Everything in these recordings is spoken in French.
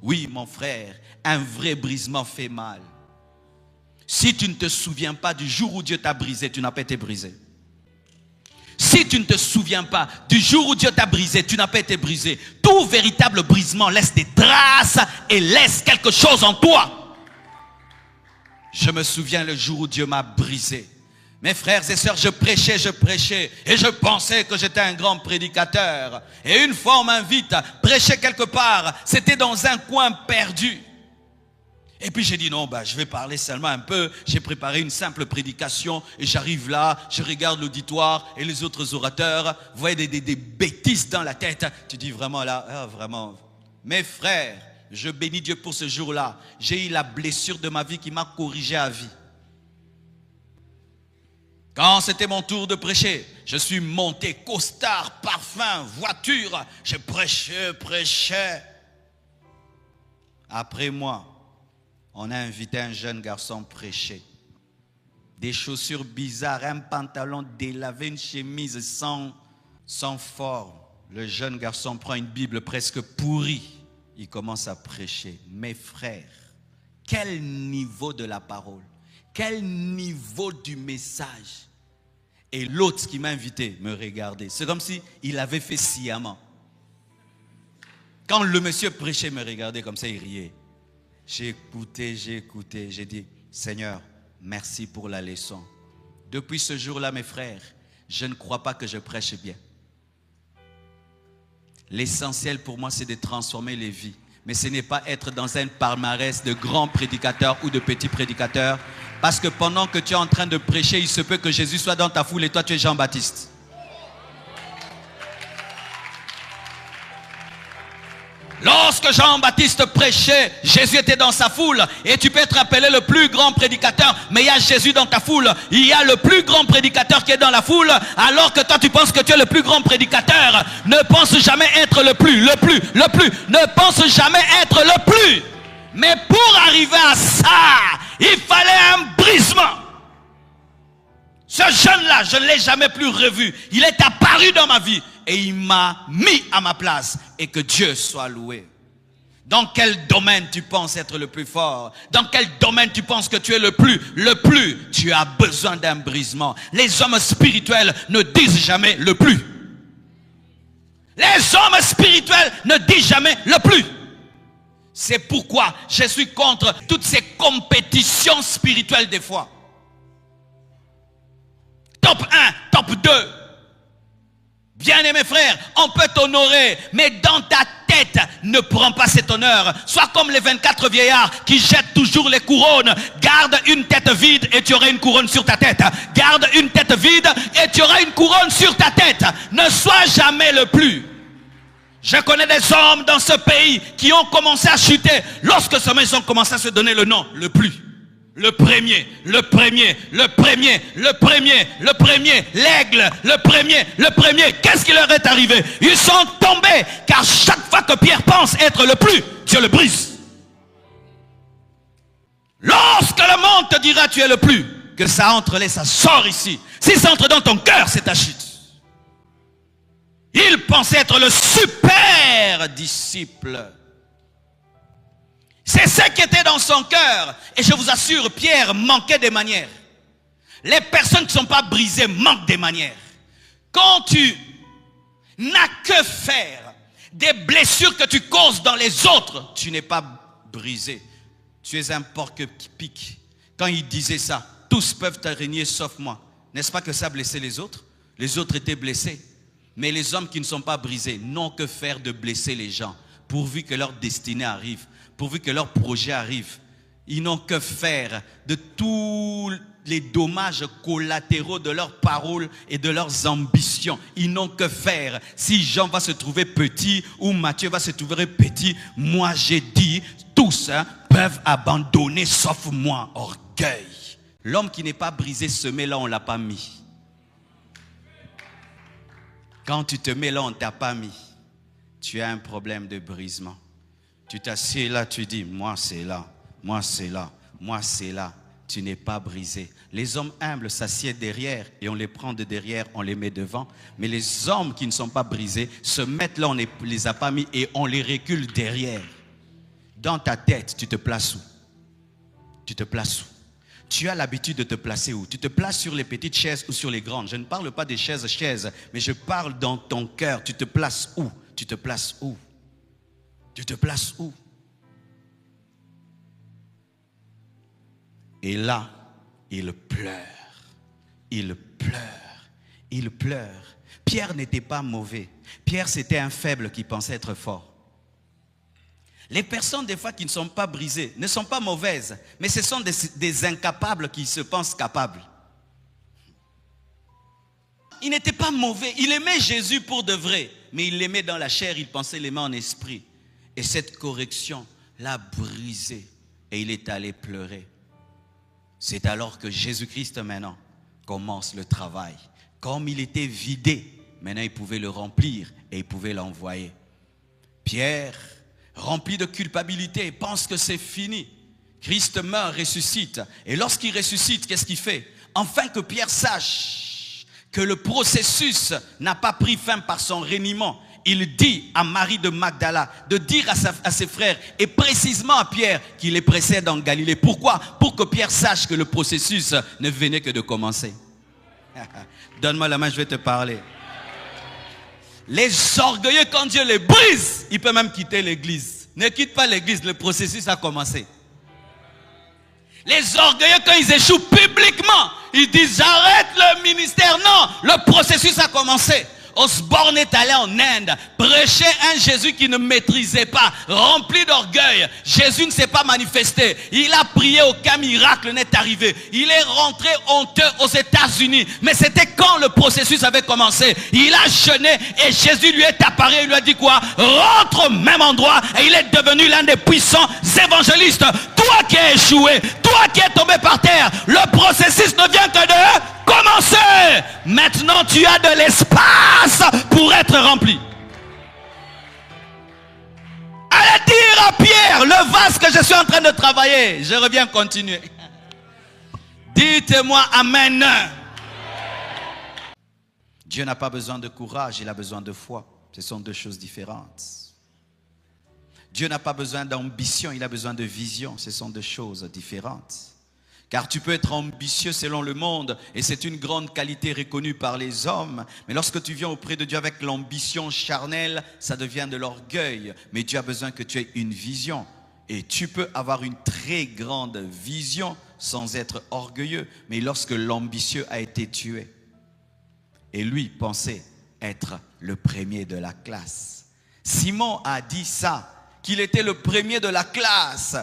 Oui, mon frère, un vrai brisement fait mal. Si tu ne te souviens pas du jour où Dieu t'a brisé, tu n'as pas été brisé. Si tu ne te souviens pas du jour où Dieu t'a brisé, tu n'as pas été brisé. Tout véritable brisement laisse des traces et laisse quelque chose en toi. Je me souviens le jour où Dieu m'a brisé. Mes frères et sœurs, je prêchais et je pensais que j'étais un grand prédicateur. Et une fois on m'invite à prêcher quelque part, c'était dans un coin perdu. Et puis j'ai dit non, je vais parler seulement un peu. J'ai préparé une simple prédication et j'arrive là, je regarde l'auditoire et les autres orateurs. Vous voyez des bêtises dans la tête. Tu dis vraiment là, vraiment. Mes frères, je bénis Dieu pour ce jour-là. J'ai eu la blessure de ma vie qui m'a corrigé à vie. Quand c'était mon tour de prêcher, je suis monté, costard, parfum, voiture. Je prêchais. Après moi, on a invité un jeune garçon prêcher. Des chaussures bizarres, un pantalon délavé, une chemise sans forme. Le jeune garçon prend une Bible presque pourrie. Il commence à prêcher. Mes frères, quel niveau de la parole, quel niveau du message. Et l'autre qui m'a invité me regardait. C'est comme s'il avait fait sciemment. Quand le monsieur prêchait, me regardait comme ça, il riait. J'ai écouté, j'ai dit, Seigneur, merci pour la leçon. Depuis ce jour-là, mes frères, je ne crois pas que je prêche bien. L'essentiel pour moi, c'est de transformer les vies. Mais ce n'est pas être dans un palmarès de grands prédicateurs ou de petits prédicateurs. Parce que pendant que tu es en train de prêcher, il se peut que Jésus soit dans ta foule et toi, tu es Jean-Baptiste. Lorsque Jean-Baptiste prêchait, Jésus était dans sa foule. Et tu peux être appelé le plus grand prédicateur, mais il y a Jésus dans ta foule. Il y a le plus grand prédicateur qui est dans la foule, alors que toi tu penses que tu es le plus grand prédicateur. Ne pense jamais être le plus. Ne pense jamais être le plus. Mais pour arriver à ça, il fallait un brisement. Ce jeune-là, je ne l'ai jamais plus revu. Il est apparu dans ma vie. Et il m'a mis à ma place. Et que Dieu soit loué. Dans quel domaine tu penses être le plus fort? Dans quel domaine tu penses que tu es le plus? Tu as besoin d'un brisement. Les hommes spirituels ne disent jamais le plus. Les hommes spirituels ne disent jamais le plus. C'est pourquoi je suis contre toutes ces compétitions spirituelles des fois. Top 1, top 2. Bien-aimés frères, on peut t'honorer, mais dans ta tête, ne prends pas cet honneur. Sois comme les 24 vieillards qui jettent toujours les couronnes. Garde une tête vide et tu auras une couronne sur ta tête. Garde une tête vide et tu auras une couronne sur ta tête. Ne sois jamais le plus. Je connais des hommes dans ce pays qui ont commencé à chuter lorsque seulement ils ont commencé à se donner le nom, le plus. Le premier, l'aigle, le premier. Qu'est-ce qui leur est arrivé? Ils sont tombés, car chaque fois que Pierre pense être le plus, Dieu le brise. Lorsque le monde te dira tu es le plus, que ça entre là, ça sort ici. Si ça entre dans ton cœur, c'est ta chute. Il pensait être le super disciple. C'est ce qui était dans son cœur. Et je vous assure, Pierre manquait des manières. Les personnes qui ne sont pas brisées manquent des manières. Quand tu n'as que faire des blessures que tu causes dans les autres, tu n'es pas brisé. Tu es un porc qui pique. Quand il disait ça, tous peuvent te régner sauf moi. N'est-ce pas que ça blessait les autres? Les autres étaient blessés. Mais les hommes qui ne sont pas brisés n'ont que faire de blesser les gens, pourvu que leur destinée arrive. Pourvu que leur projet arrive, ils n'ont que faire de tous les dommages collatéraux de leurs paroles et de leurs ambitions. Ils n'ont que faire. Si Jean va se trouver petit ou Matthieu va se trouver petit, moi j'ai dit, tous peuvent abandonner sauf moi. Orgueil. L'homme qui n'est pas brisé se met là, on ne l'a pas mis. Quand tu te mets là, on ne t'a pas mis. Tu as un problème de brisement. Tu t'assieds là, tu dis, moi c'est là, moi c'est là, moi c'est là. Tu n'es pas brisé. Les hommes humbles s'assiedent derrière et on les prend de derrière, on les met devant. Mais les hommes qui ne sont pas brisés se mettent là, on ne les a pas mis et on les recule derrière. Dans ta tête, tu te places où? Tu te places où? Tu as l'habitude de te placer où? Tu te places sur les petites chaises ou sur les grandes? Je ne parle pas des chaises, mais je parle dans ton cœur. Tu te places où? Tu te places où? Tu te places où? Et là, il pleure. Il pleure. Il pleure. Pierre n'était pas mauvais. Pierre, c'était un faible qui pensait être fort. Les personnes, des fois, qui ne sont pas brisées, ne sont pas mauvaises, mais ce sont des incapables qui se pensent capables. Il n'était pas mauvais. Il aimait Jésus pour de vrai, mais il l'aimait dans la chair, il pensait l'aimer en esprit. Et cette correction l'a brisé et il est allé pleurer. C'est alors que Jésus-Christ, maintenant, commence le travail. Comme il était vidé, maintenant il pouvait le remplir et il pouvait l'envoyer. Pierre, rempli de culpabilité, pense que c'est fini. Christ meurt, ressuscite. Et lorsqu'il ressuscite, qu'est-ce qu'il fait? Afin que Pierre sache que le processus n'a pas pris fin par son reniement, il dit à Marie de Magdala de dire à ses frères et précisément à Pierre qu'il les précède en Galilée. Pourquoi? Pour que Pierre sache que le processus ne venait que de commencer. Donne-moi la main, je vais te parler. Les orgueilleux, quand Dieu les brise, il peut même quitter l'église. Ne quitte pas l'église, le processus a commencé. Les orgueilleux, quand ils échouent publiquement, ils disent j'arrête le ministère. Non, le processus a commencé. Osborne est allé en Inde, prêcher un Jésus qui ne maîtrisait pas, rempli d'orgueil. Jésus ne s'est pas manifesté. Il a prié, aucun miracle n'est arrivé. Il est rentré honteux aux États-Unis. Mais c'était quand le processus avait commencé. Il a jeûné et Jésus lui est apparu et lui a dit quoi? Rentre au même endroit. Et il est devenu l'un des puissants évangélistes. Toi qui es échoué, toi qui es tombé par terre, le processus ne vient que de commencer. Maintenant tu as de l'espace pour être rempli. Allez dire à Pierre, le vase que je suis en train de travailler. Je reviens continuer. Dites-moi amen. Dieu n'a pas besoin de courage, il a besoin de foi. Ce sont deux choses différentes. Dieu n'a pas besoin d'ambition, il a besoin de vision. Ce sont deux choses différentes. Car tu peux être ambitieux selon le monde et c'est une grande qualité reconnue par les hommes. Mais lorsque tu viens auprès de Dieu avec l'ambition charnelle, ça devient de l'orgueil. Mais Dieu a besoin que tu aies une vision. Et tu peux avoir une très grande vision sans être orgueilleux. Mais lorsque l'ambitieux a été tué, et lui pensait être le premier de la classe. Simon a dit ça, qu'il était le premier de la classe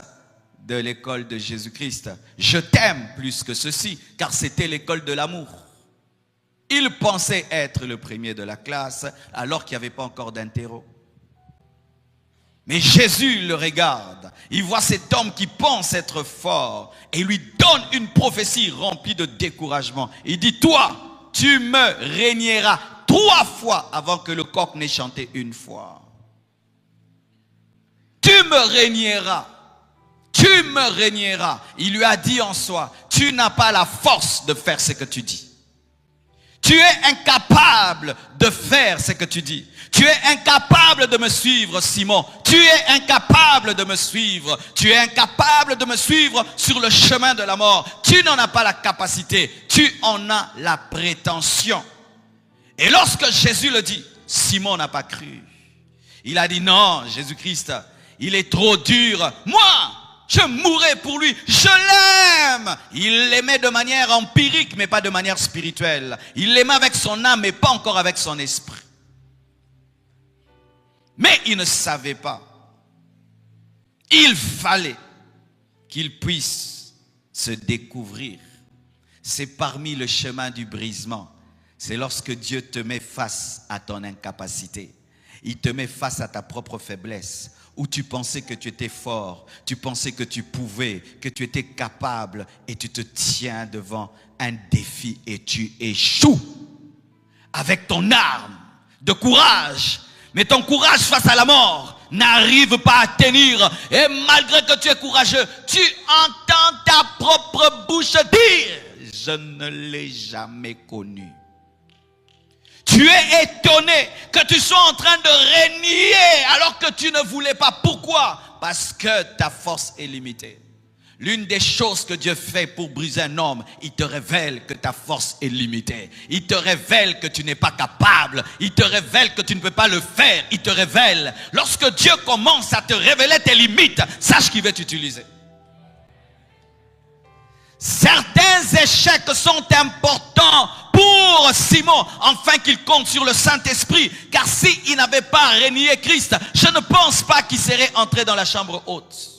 de l'école de Jésus-Christ. Je t'aime plus que ceci, car c'était l'école de l'amour. Il pensait être le premier de la classe, alors qu'il n'y avait pas encore d'interro. Mais Jésus le regarde, il voit cet homme qui pense être fort, et il lui donne une prophétie remplie de découragement. Il dit, toi, tu me régneras 3 fois avant que le coq n'ait chanté une fois. Tu me régneras. Tu me régneras. Il lui a dit en soi, tu n'as pas la force de faire ce que tu dis. Tu es incapable de faire ce que tu dis. Tu es incapable de me suivre, Simon. Tu es incapable de me suivre. Tu es incapable de me suivre sur le chemin de la mort. Tu n'en as pas la capacité. Tu en as la prétention. Et lorsque Jésus le dit, Simon n'a pas cru. Il a dit non, Jésus-Christ, il est trop dur. Moi, je mourrai pour lui. Je l'aime. Il l'aimait de manière empirique, mais pas de manière spirituelle. Il l'aimait avec son âme, mais pas encore avec son esprit. Mais il ne savait pas. Il fallait qu'il puisse se découvrir. C'est parmi le chemin du brisement. C'est lorsque Dieu te met face à ton incapacité. Il te met face à ta propre faiblesse. Où tu pensais que tu étais fort, tu pensais que tu pouvais, que tu étais capable et tu te tiens devant un défi et tu échoues avec ton arme de courage. Mais ton courage face à la mort n'arrive pas à tenir et malgré que tu es courageux, tu entends ta propre bouche dire « Je ne l'ai jamais connu ». Tu es étonné que tu sois en train de régner alors que tu ne voulais pas. Pourquoi? Parce que ta force est limitée. L'une des choses que Dieu fait pour briser un homme, il te révèle que ta force est limitée. Il te révèle que tu n'es pas capable. Il te révèle que tu ne peux pas le faire. Il te révèle. Lorsque Dieu commence à te révéler tes limites, sache qu'il va t'utiliser. Certains échecs sont importants pour Simon, afin qu'il compte sur le Saint-Esprit. Car s'il n'avait pas renié Christ, je ne pense pas qu'il serait entré dans la chambre haute.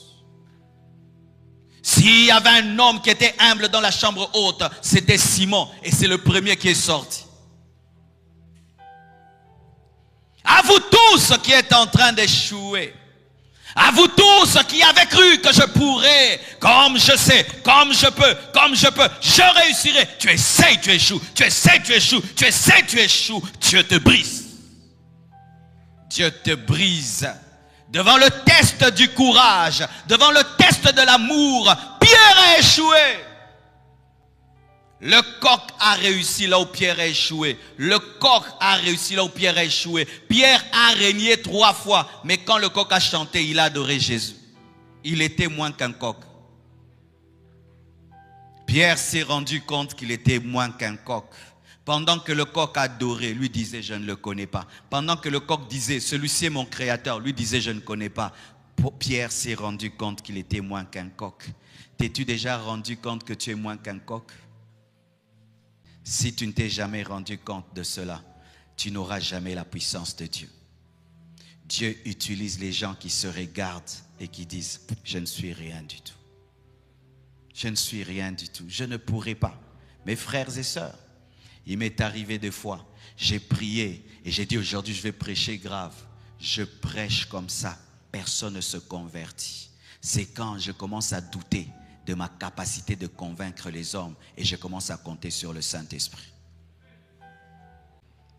S'il y avait un homme qui était humble dans la chambre haute, c'était Simon. Et c'est le premier qui est sorti. À vous tous qui êtes en train d'échouer. À vous tous qui avez cru que je pourrais, comme je sais, comme je peux, je réussirai. Tu essaies, tu échoues. Tu essaies, tu échoues. Tu essaies, tu échoues. Dieu te brise. Dieu te brise. Devant le test du courage, devant le test de l'amour, Pierre a échoué. Le coq a réussi là où Pierre a échoué. Le coq a réussi là où Pierre a échoué. Pierre a régné 3 fois. Mais quand le coq a chanté, il a adoré Jésus. Il était moins qu'un coq. Pierre s'est rendu compte qu'il était moins qu'un coq. Pendant que le coq adorait, lui disait, je ne le connais pas. Pendant que le coq disait, celui-ci est mon créateur, lui disait, je ne connais pas. Pierre s'est rendu compte qu'il était moins qu'un coq. T'es-tu déjà rendu compte que tu es moins qu'un coq? Si tu ne t'es jamais rendu compte de cela, tu n'auras jamais la puissance de Dieu. Dieu utilise les gens qui se regardent et qui disent, je ne suis rien du tout. Je ne suis rien du tout. Je ne pourrai pas. Mes frères et sœurs, il m'est arrivé 2 fois. J'ai prié et j'ai dit aujourd'hui je vais prêcher grave. Je prêche comme ça. Personne ne se convertit. C'est quand je commence à douter de ma capacité de convaincre les hommes et je commence à compter sur le Saint-Esprit.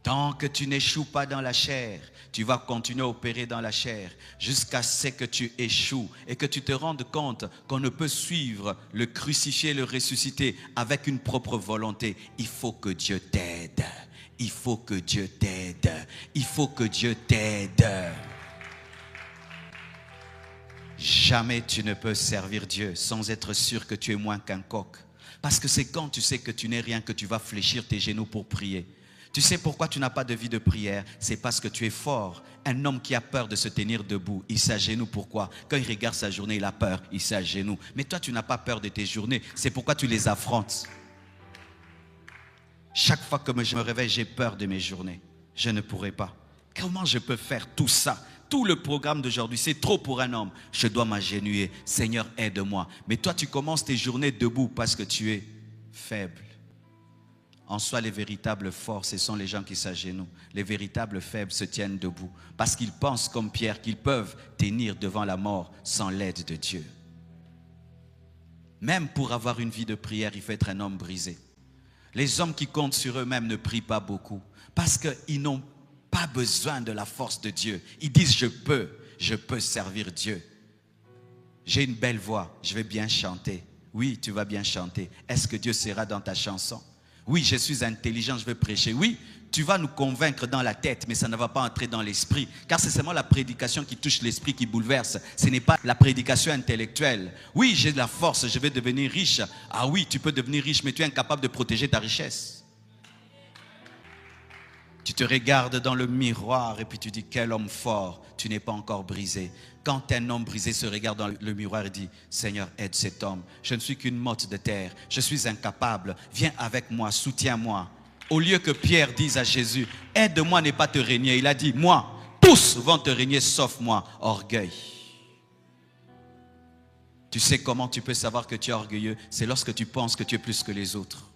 Tant que tu n'échoues pas dans la chair, tu vas continuer à opérer dans la chair jusqu'à ce que tu échoues et que tu te rendes compte qu'on ne peut suivre le crucifié, le ressuscité avec une propre volonté. Il faut que Dieu t'aide. Il faut que Dieu t'aide. Il faut que Dieu t'aide. Jamais tu ne peux servir Dieu sans être sûr que tu es moins qu'un coq. Parce que c'est quand tu sais que tu n'es rien que tu vas fléchir tes genoux pour prier. Tu sais pourquoi tu n'as pas de vie de prière? C'est parce que tu es fort. Un homme qui a peur de se tenir debout, il s'agenouille. Pourquoi? Quand il regarde sa journée, il a peur, il s'agenouille. Mais toi, tu n'as pas peur de tes journées. C'est pourquoi tu les affrontes. Chaque fois que je me réveille, j'ai peur de mes journées. Je ne pourrai pas. Comment je peux faire tout ça? Tout le programme d'aujourd'hui, c'est trop pour un homme. Je dois m'agenouiller. Seigneur, aide-moi. Mais toi, tu commences tes journées debout parce que tu es faible. En soi, les véritables forts, ce sont les gens qui s'agenouillent. Les véritables faibles se tiennent debout parce qu'ils pensent comme Pierre qu'ils peuvent tenir devant la mort sans l'aide de Dieu. Même pour avoir une vie de prière, il faut être un homme brisé. Les hommes qui comptent sur eux-mêmes ne prient pas beaucoup parce qu'ils n'ont pas besoin de la force de Dieu. Ils disent je peux servir Dieu. J'ai une belle voix, je vais bien chanter. Oui, tu vas bien chanter. Est-ce que Dieu sera dans ta chanson? Oui, je suis intelligent, je vais prêcher. Oui, tu vas nous convaincre dans la tête, mais ça ne va pas entrer dans l'esprit. Car c'est seulement la prédication qui touche l'esprit, qui bouleverse. Ce n'est pas la prédication intellectuelle. Oui, j'ai de la force, je vais devenir riche. Ah oui, tu peux devenir riche, mais tu es incapable de protéger ta richesse. Tu te regardes dans le miroir et puis tu dis, quel homme fort, tu n'es pas encore brisé. Quand un homme brisé se regarde dans le miroir et dit, Seigneur, aide cet homme. Je ne suis qu'une motte de terre, je suis incapable. Viens avec moi, soutiens-moi. Au lieu que Pierre dise à Jésus, aide-moi, n'est pas te régner. Il a dit, moi, tous vont te régner sauf moi, orgueil. Tu sais comment tu peux savoir que tu es orgueilleux? C'est lorsque tu penses que tu es plus que les autres.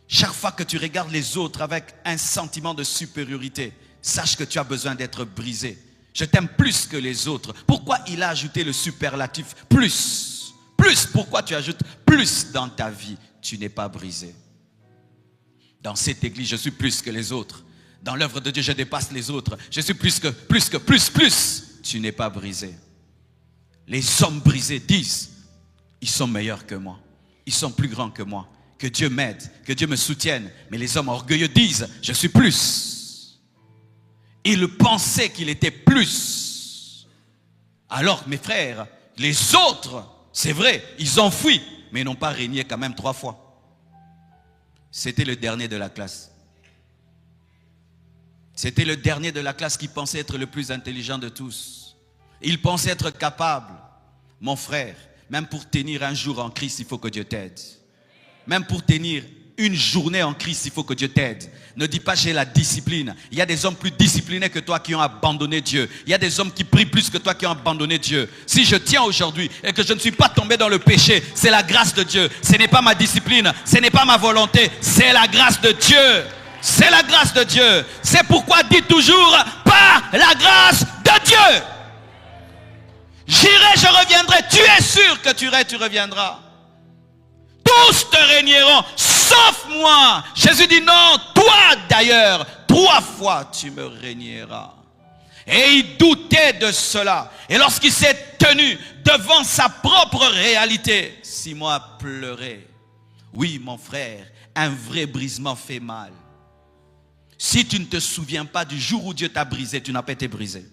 Chaque fois que tu regardes les autres avec un sentiment de supériorité, sache que tu as besoin d'être brisé. Je t'aime plus que les autres. Pourquoi il a ajouté le superlatif plus? Plus, pourquoi tu ajoutes plus dans ta vie? Tu n'es pas brisé. Dans cette église, je suis plus que les autres. Dans l'œuvre de Dieu, je dépasse les autres. Je suis plus. Tu n'es pas brisé. Les hommes brisés disent, ils sont meilleurs que moi. Ils sont plus grands que moi. que Dieu m'aide, que Dieu me soutienne. Mais les hommes orgueilleux disent, je suis plus. Il pensait qu'il était plus. Alors, mes frères, les autres, c'est vrai, ils ont fui, mais ils n'ont pas régné quand même 3 fois. C'était le dernier de la classe. C'était le dernier de la classe qui pensait être le plus intelligent de tous. Il pensait être capable. Mon frère, même pour tenir un jour en Christ, il faut que Dieu t'aide. Même pour tenir une journée en Christ, il faut que Dieu t'aide. Ne dis pas j'ai la discipline. Il y a des hommes plus disciplinés que toi qui ont abandonné Dieu. Il y a des hommes qui prient plus que toi qui ont abandonné Dieu. Si je tiens aujourd'hui et que je ne suis pas tombé dans le péché, c'est la grâce de Dieu. Ce n'est pas ma discipline, ce n'est pas ma volonté, c'est la grâce de Dieu. C'est la grâce de Dieu. C'est pourquoi dis toujours par la grâce de Dieu. J'irai, je reviendrai. Tu es sûr que tu irais, tu reviendras. Tous te régneront, sauf moi. Jésus dit non, toi d'ailleurs, 3 fois tu me régneras. Et il doutait de cela. Et lorsqu'il s'est tenu devant sa propre réalité, 6 mois à pleurer. Oui, mon frère, un vrai brisement fait mal. Si tu ne te souviens pas du jour où Dieu t'a brisé, tu n'as pas été brisé.